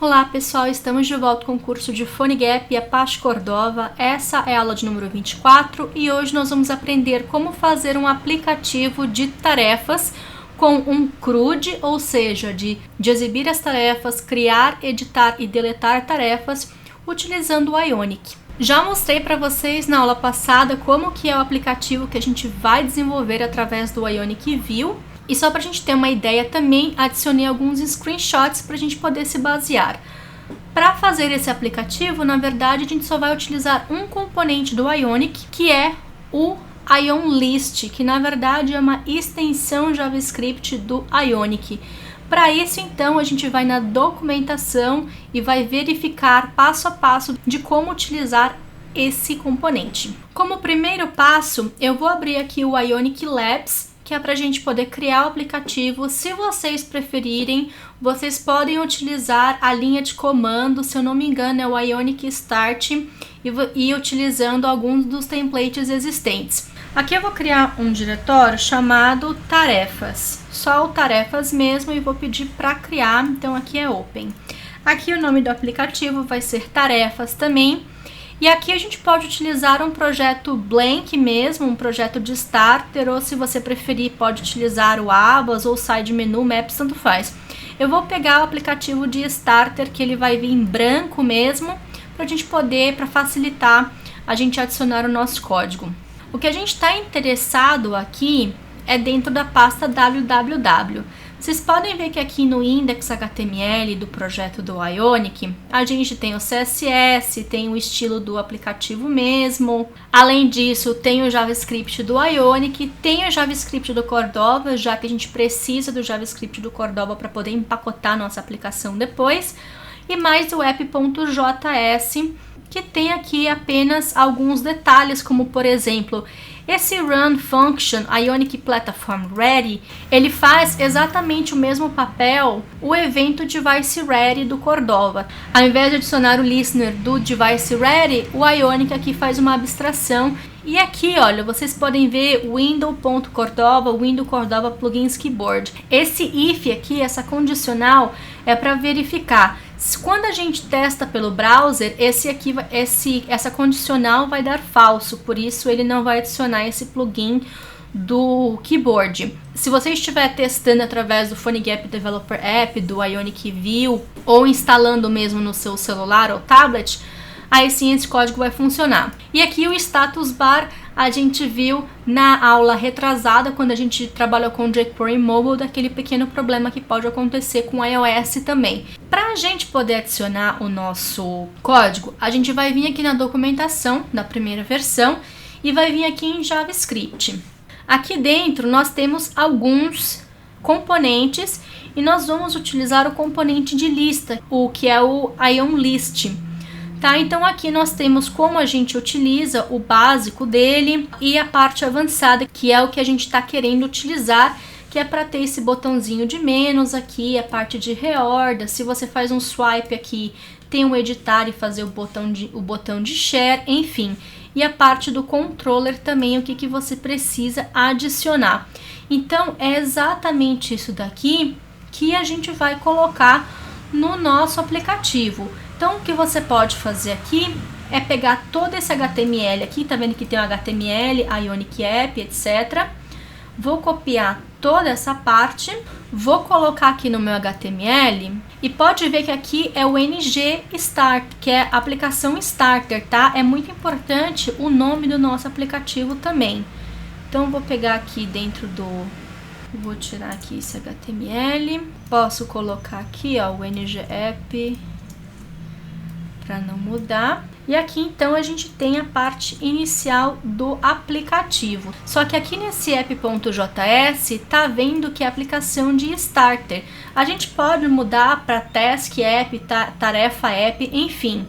Olá pessoal, estamos de volta com o curso de PhoneGap e Apache Cordova. Essa é a aula de número 24 e hoje nós vamos aprender como fazer um aplicativo de tarefas com um CRUD, ou seja, de exibir as tarefas, criar, editar e deletar tarefas utilizando o Ionic. Já mostrei para vocês na aula passada como que é o aplicativo que a gente vai desenvolver através do Ionic View. E só para a gente ter uma ideia também, adicionei alguns screenshots para a gente poder se basear. Para fazer esse aplicativo, na verdade, a gente só vai utilizar um componente do Ionic, que é o IonList, que na verdade é uma extensão JavaScript do Ionic. Para isso, então, a gente vai na documentação e vai verificar passo a passo de como utilizar esse componente. Como primeiro passo, eu vou abrir aqui o Ionic Labs, que é para a gente poder criar o aplicativo. Se vocês preferirem, vocês podem utilizar a linha de comando, se eu não me engano é o Ionic Start, e utilizando alguns dos templates existentes. Aqui eu vou criar um diretório chamado tarefas, só o tarefas mesmo, e vou pedir para criar, então aqui é open. Aqui o nome do aplicativo vai ser tarefas também. E aqui a gente pode utilizar um projeto blank mesmo, um projeto de starter, ou se você preferir pode utilizar o abas ou side menu, maps, tanto faz. Eu vou pegar o aplicativo de starter, que ele vai vir em branco mesmo, para a gente poder, para facilitar a gente adicionar o nosso código. O que a gente está interessado aqui é dentro da pasta www. Vocês podem ver que aqui no index.html do projeto do Ionic, a gente tem o CSS, tem o estilo do aplicativo mesmo. Além disso, tem o JavaScript do Ionic, tem o JavaScript do Cordova, já que a gente precisa do JavaScript do Cordova para poder empacotar nossa aplicação depois. E mais o app.js, que tem aqui apenas alguns detalhes, como por exemplo, esse run function Ionic Platform Ready, ele faz exatamente o mesmo papel o evento Device Ready do Cordova. Ao invés de adicionar o listener do Device Ready, o Ionic aqui faz uma abstração. E aqui, olha, vocês podem ver window.cordova, window Cordova plugins keyboard. Esse if aqui, essa condicional, é para verificar. Quando a gente testa pelo browser, essa condicional vai dar falso, por isso ele não vai adicionar esse plugin do keyboard. Se você estiver testando através do PhoneGap Developer App, do Ionic View, ou instalando mesmo no seu celular ou tablet, aí sim esse código vai funcionar. E aqui o status bar a gente viu na aula retrasada, quando a gente trabalhou com jQuery Mobile, daquele pequeno problema que pode acontecer com iOS também. Para a gente poder adicionar o nosso código, a gente vai vir aqui na documentação da primeira versão e vai vir aqui em JavaScript. Aqui dentro nós temos alguns componentes e nós vamos utilizar o componente de lista, o que é o IonList. Tá, então aqui nós temos como a gente utiliza o básico dele e a parte avançada, que é o que a gente está querendo utilizar, que é para ter esse botãozinho de menos aqui, a parte de reorda. Se você faz um swipe aqui, tem o editar e fazer o botão de share, enfim. E a parte do controller também, o que você precisa adicionar. Então é exatamente isso daqui que a gente vai colocar no nosso aplicativo. Então, o que você pode fazer aqui é pegar todo esse HTML aqui, tá vendo que tem o HTML, Ionic App, etc. Vou copiar toda essa parte, vou colocar aqui no meu HTML e pode ver que aqui é o ng start, que é a aplicação starter, tá? É muito importante o nome do nosso aplicativo também. Então, vou pegar aqui dentro vou tirar aqui esse HTML, posso colocar aqui, ó, o ng app, para não mudar. E aqui então a gente tem a parte inicial do aplicativo. Só que aqui nesse app.js tá vendo que é a aplicação de starter. A gente pode mudar para task app, tarefa app, enfim.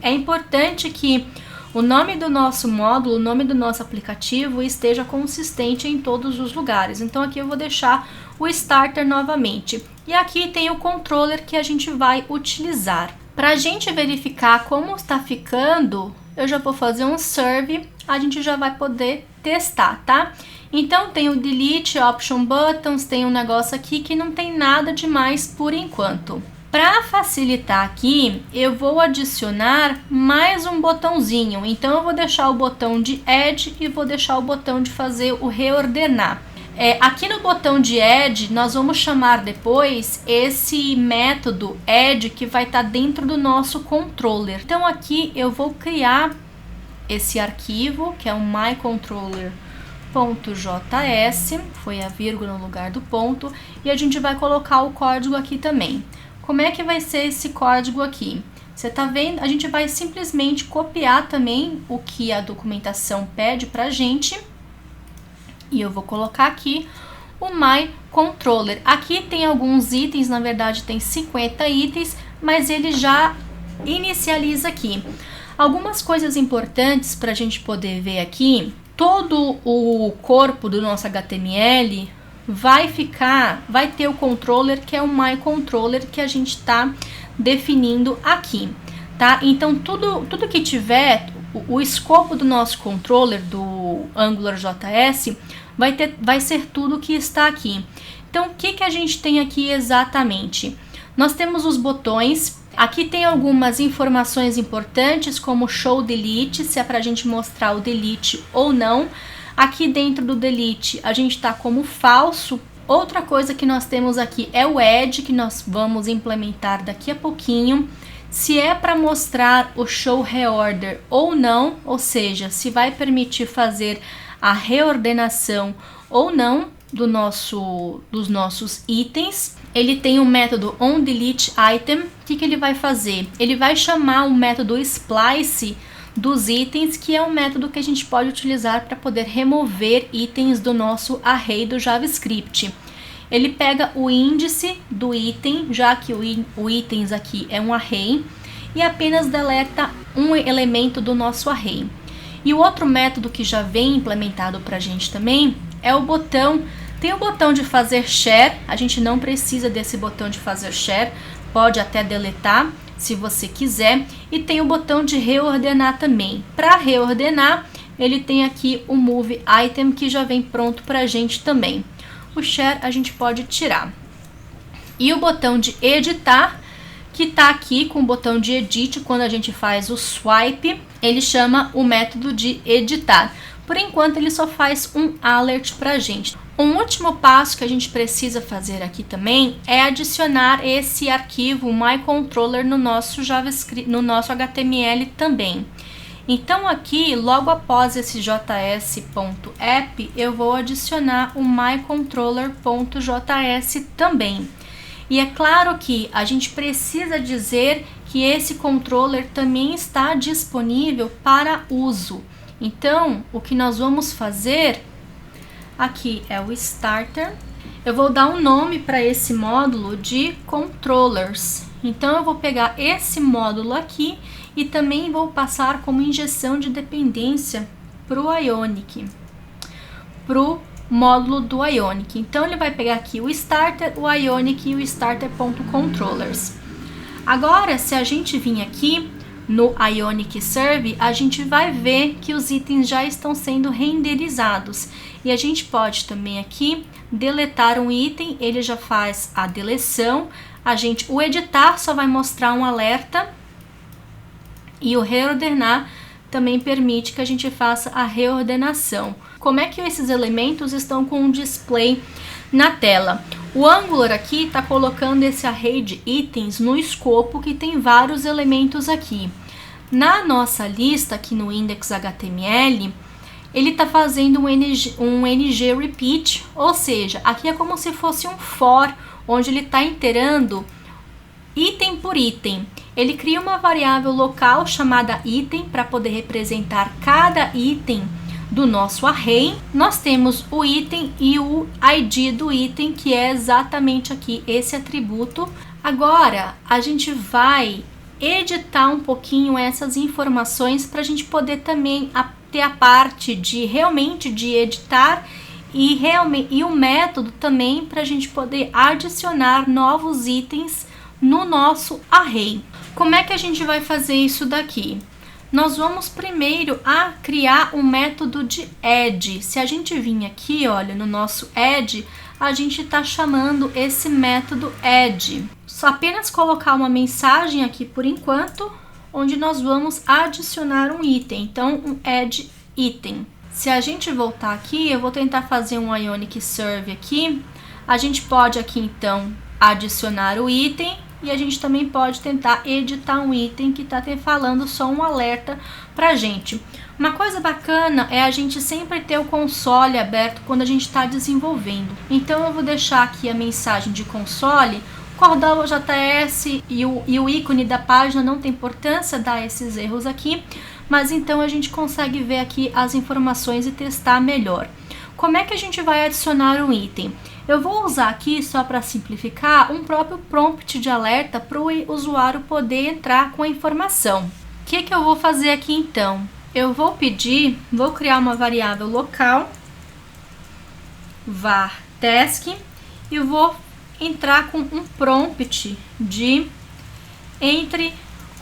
É importante que o nome do nosso módulo, o nome do nosso aplicativo esteja consistente em todos os lugares. Então aqui eu vou deixar o starter novamente. E aqui tem o controller que a gente vai utilizar. Para a gente verificar como está ficando, eu já vou fazer um serve, a gente já vai poder testar, tá? Então tem o delete, option buttons, tem um negócio aqui que não tem nada demais por enquanto. Para facilitar aqui, eu vou adicionar mais um botãozinho. Então, eu vou deixar o botão de Add e vou deixar o botão de fazer o reordenar. Aqui no botão de Add, nós vamos chamar depois esse método Add que vai estar dentro do nosso controller. Então, aqui eu vou criar esse arquivo, que é o mycontroller.js, foi a vírgula no lugar do ponto, e a gente vai colocar o código aqui também. Como é que vai ser esse código aqui? Você tá vendo? A gente vai simplesmente copiar também o que a documentação pede pra gente. E eu vou colocar aqui o mycontroller. Aqui tem alguns itens, na verdade tem 50 itens, mas ele já inicializa aqui. Algumas coisas importantes para a gente poder ver aqui. Todo o corpo do nosso HTML vai ter o controller, que é o mycontroller que a gente está definindo aqui, tá? Então tudo que tiver o escopo do nosso controller do AngularJS vai ser tudo que está aqui. Então o que a gente tem aqui exatamente? Nós temos os botões. Aqui tem algumas informações importantes, como show delete, se é para a gente mostrar o delete ou não. Aqui dentro do delete a gente está como falso. Outra coisa que nós temos aqui é o add, que nós vamos implementar daqui a pouquinho. Se é para mostrar o show reorder ou não, ou seja, se vai permitir fazer a reordenação ou não dos nossos itens. Ele tem o método onDeleteItem. O que ele vai fazer? Ele vai chamar o método splice dos itens, que é um método que a gente pode utilizar para poder remover itens do nosso array do JavaScript. Ele pega o índice do item, já que o itens aqui é um array, e apenas deleta um elemento do nosso array. E o outro método que já vem implementado para a gente também é o botão. Tem o botão de fazer share, a gente não precisa desse botão de fazer share, pode até deletar se você quiser, e tem o botão de reordenar também. Para reordenar, ele tem aqui o move item, que já vem pronto para a gente também. O share a gente pode tirar. E o botão de editar, que está aqui com o botão de edit, quando a gente faz o swipe, ele chama o método de editar. Por enquanto ele só faz um alert para a gente. Um último passo que a gente precisa fazer aqui também é adicionar esse arquivo mycontroller no nosso JavaScript, no nosso HTML também. Então aqui, logo após esse js.app, eu vou adicionar o mycontroller.js também. E é claro que a gente precisa dizer que esse controller também está disponível para uso. Então, o que nós vamos fazer aqui é o starter. Eu vou dar um nome para esse módulo de controllers. Então, eu vou pegar esse módulo aqui e também vou passar como injeção de dependência para o Ionic, para o módulo do Ionic. Então, ele vai pegar aqui o starter, o Ionic e o starter.controllers. Agora, se a gente vir aqui no Ionic Serve, a gente vai ver que os itens já estão sendo renderizados. E a gente pode também aqui deletar um item, ele já faz a deleção. O editar só vai mostrar um alerta, e o reordenar também permite que a gente faça a reordenação. Como é que esses elementos estão com um display na tela? O Angular aqui está colocando esse array de itens no escopo, que tem vários elementos aqui. Na nossa lista aqui no index.html, ele está fazendo um ng repeat, ou seja, aqui é como se fosse um for, onde ele está iterando item por item. Ele cria uma variável local chamada item para poder representar cada item do nosso array. Nós temos o item e o ID do item, que é exatamente aqui esse atributo. Agora a gente vai editar um pouquinho essas informações para a gente poder também ter a parte de realmente de editar e o método também para a gente poder adicionar novos itens no nosso array. Como é que a gente vai fazer isso daqui? Nós vamos primeiro criar um método de add. Se a gente vir aqui, olha, no nosso add, a gente está chamando esse método add. Só apenas colocar uma mensagem aqui por enquanto, onde nós vamos adicionar um item. Então, um add item. Se a gente voltar aqui, eu vou tentar fazer um Ionic Serve aqui. A gente pode aqui, então, adicionar o item. E a gente também pode tentar editar um item que está falando só um alerta pra gente. Uma coisa bacana é a gente sempre ter o console aberto quando a gente está desenvolvendo. Então eu vou deixar aqui a mensagem de console, Cordova JS e o ícone da página não tem importância dar esses erros aqui, mas então a gente consegue ver aqui as informações e testar melhor. Como é que a gente vai adicionar um item? Eu vou usar aqui, só para simplificar, um próprio prompt de alerta para o usuário poder entrar com a informação. O que eu vou fazer aqui então? Eu vou criar uma variável local, var task, e vou entrar com um prompt de entre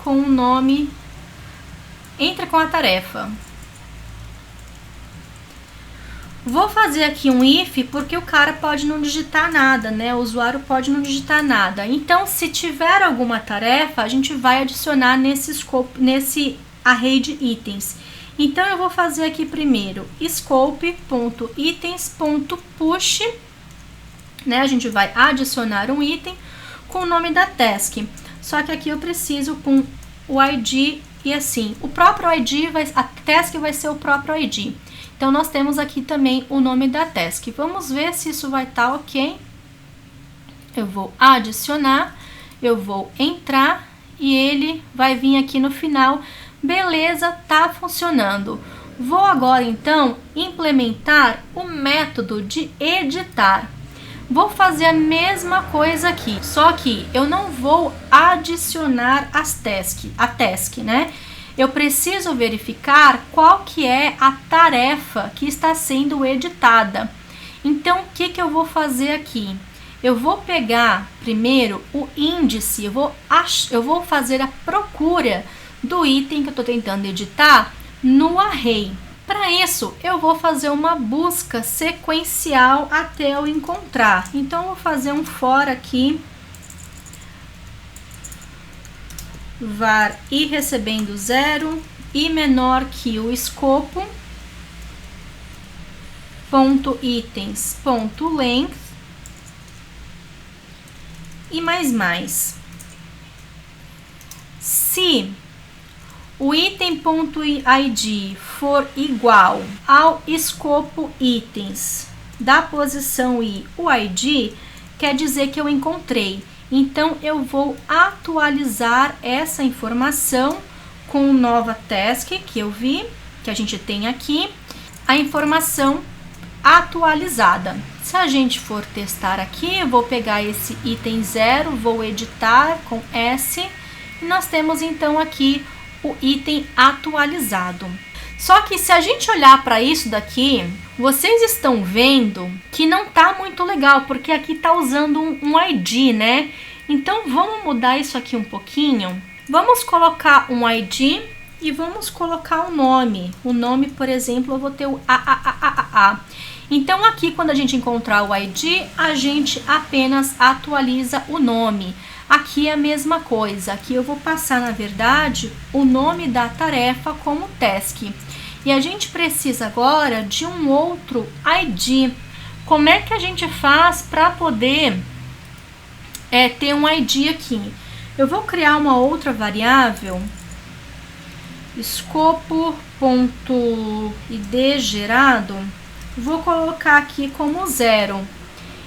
com o nome, entre com a tarefa. Vou fazer aqui um if porque o cara pode não digitar nada, né? O usuário pode não digitar nada. Então, se tiver alguma tarefa, a gente vai adicionar nesse array de itens. Então, eu vou fazer aqui primeiro scope.itens.push, né? A gente vai adicionar um item com o nome da task. Só que aqui eu preciso com o ID e assim, o próprio ID, a task vai ser o próprio ID. Então, nós temos aqui também o nome da task. Vamos ver se isso vai estar ok. Eu vou adicionar, eu vou entrar e ele vai vir aqui no final. Beleza, tá funcionando. Vou agora, então, implementar o método de editar. Vou fazer a mesma coisa aqui, só que eu não vou adicionar a task, né? Eu preciso verificar qual que é a tarefa que está sendo editada. Então, o que eu vou fazer aqui? Eu vou pegar primeiro o índice, eu vou fazer a procura do item que eu estou tentando editar no array. Para isso, eu vou fazer uma busca sequencial até eu encontrar. Então, eu vou fazer um for aqui, var i recebendo 0, i menor que o escopo, ponto itens, ponto length e mais. Se o item.id for igual ao escopo itens da posição i, o id, quer dizer que eu encontrei. Então, eu vou atualizar essa informação com nova task que eu vi, que a gente tem aqui, a informação atualizada. Se a gente for testar aqui, eu vou pegar esse item 0, vou editar com S, e nós temos então aqui o item atualizado. Só que se a gente olhar para isso daqui, vocês estão vendo que não tá muito legal, porque aqui tá usando um ID, né? Então, vamos mudar isso aqui um pouquinho. Vamos colocar um ID e vamos colocar um nome. O nome, por exemplo, eu vou ter o AAAAA. Então, aqui, quando a gente encontrar o ID, a gente apenas atualiza o nome. Aqui é a mesma coisa. Aqui eu vou passar, na verdade, o nome da tarefa como task. E a gente precisa agora de um outro ID. Como é que a gente faz para poder ter um ID aqui? Eu vou criar uma outra variável, escopo.id gerado, vou colocar aqui como 0.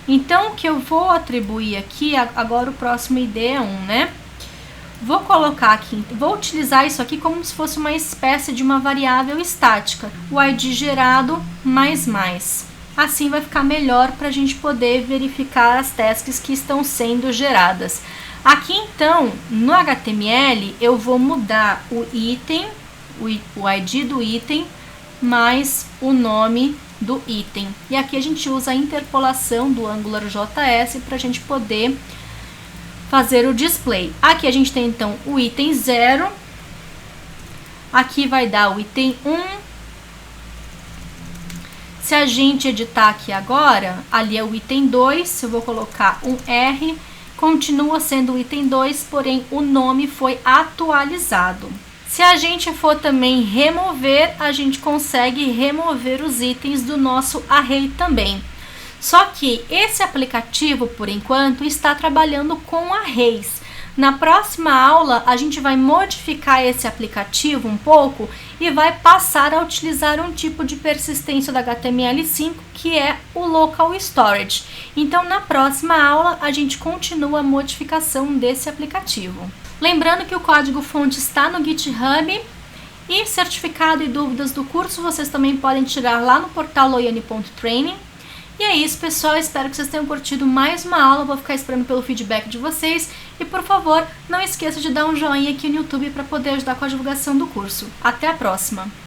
Então, o que eu vou atribuir aqui, agora o próximo ID é 1, né? Vou colocar aqui, vou utilizar isso aqui como se fosse uma espécie de uma variável estática, o ID gerado mais. Assim vai ficar melhor para a gente poder verificar as tasks que estão sendo geradas. Aqui então, no HTML, eu vou mudar o item, o ID do item, mais o nome do item. E aqui a gente usa a interpolação do AngularJS para a gente poder fazer o display. Aqui a gente tem então o item 0, aqui vai dar o item 1. Se a gente editar aqui agora, ali é o item 2, eu vou colocar um R, continua sendo o item 2, porém o nome foi atualizado. Se a gente for também remover, a gente consegue remover os itens do nosso array também. Só que esse aplicativo, por enquanto, está trabalhando com arrays. Na próxima aula, a gente vai modificar esse aplicativo um pouco e vai passar a utilizar um tipo de persistência do HTML5, que é o Local Storage. Então, na próxima aula, a gente continua a modificação desse aplicativo. Lembrando que o código-fonte está no GitHub e certificado e dúvidas do curso vocês também podem tirar lá no portal loiane.training. E é isso, pessoal, espero que vocês tenham curtido mais uma aula, vou ficar esperando pelo feedback de vocês e, por favor, não esqueça de dar um joinha aqui no YouTube para poder ajudar com a divulgação do curso. Até a próxima!